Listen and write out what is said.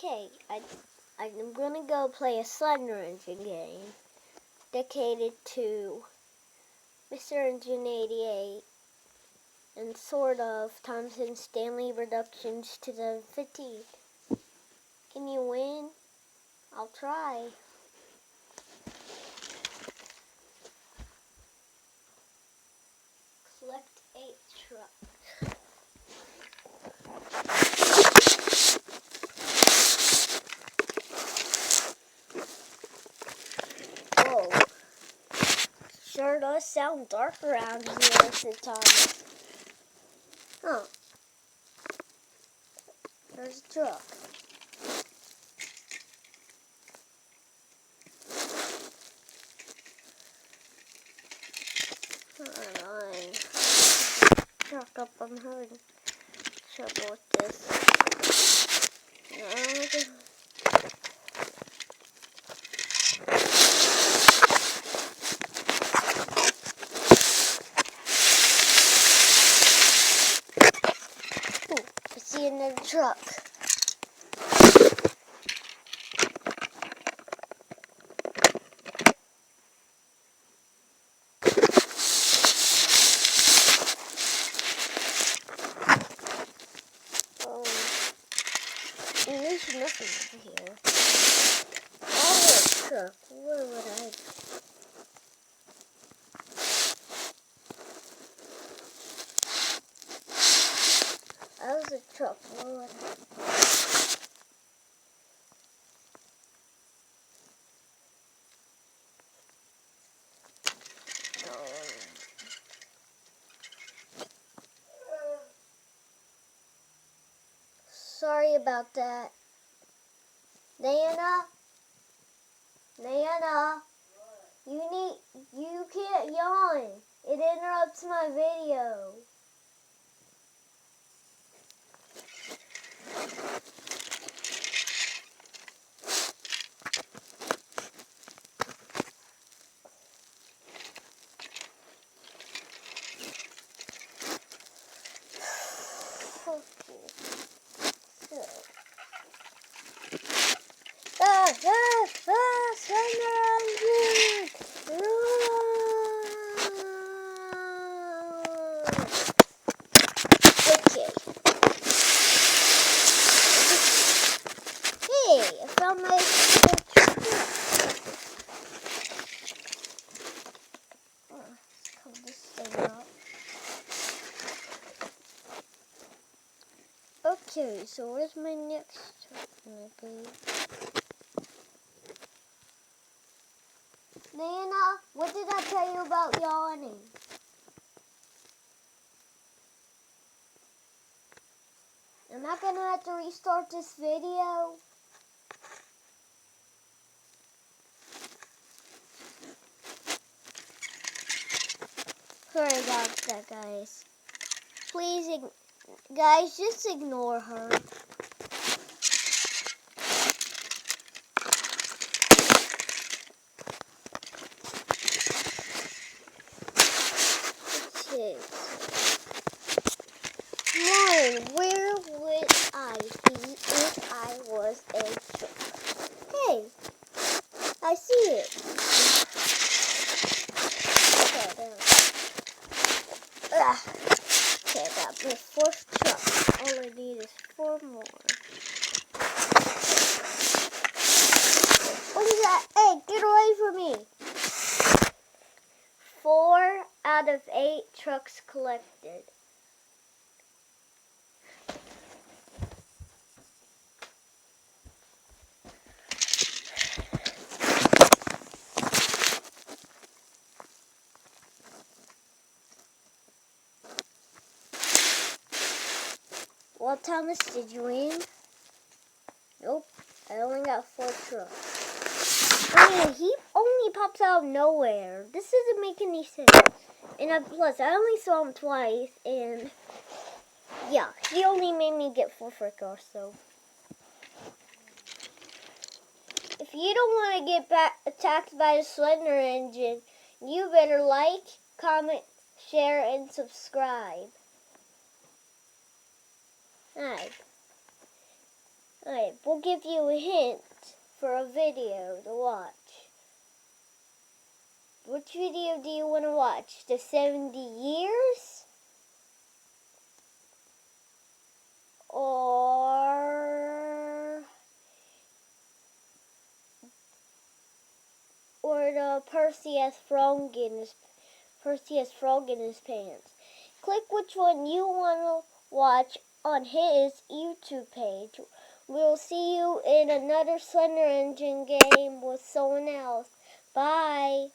Okay, I'm gonna go play a Slender Engine game dedicated to Mr. Engine 88 and sort of Thompson Stanley Reductions 2015. Can you win? I'll try. Select 8 truck. Whoa. Sure does sound dark around here, Mr. Thomas. Huh. There's a truck. Hold on. Truck up, I'm having trouble with this. I see another truck. There's nothing over here. Oh, a truck. What would I do? That was a truck. What would I do? Sorry about that. Nana, you can't yawn. It interrupts my video. Slender Engine! Okay. Hey, I found my let's cover this thing up. Okay, so where's my next truck gonna be? Nana, what did I tell you about yawning? Am I gonna have to restart this video? Sorry about that, guys. Please, guys, just ignore her. Okay. Lauren, where would I be if I was a truck? Hey, I see it. Okay, there. Okay, I got my 4th truck. All I need is 4 more. What is that? Hey, get away from me! 4 out of 8 trucks collected. Well, Thomas, did you win? Nope. I only got 4 trucks. I mean, he only pops out of nowhere. This doesn't make any sense. And plus, I only saw him twice, and yeah, he only made me get 4 frickers, so. If you don't want to get attacked by the Slender Engine, you better like, comment, share, and subscribe. Alright. Alright, we'll give you a hint for a video to watch. Which video do you want to watch? The 70 years? Or the Percy has frog in his pants. Click which one you want to watch on his YouTube page. We'll see you in another Slender Engine game with someone else. Bye.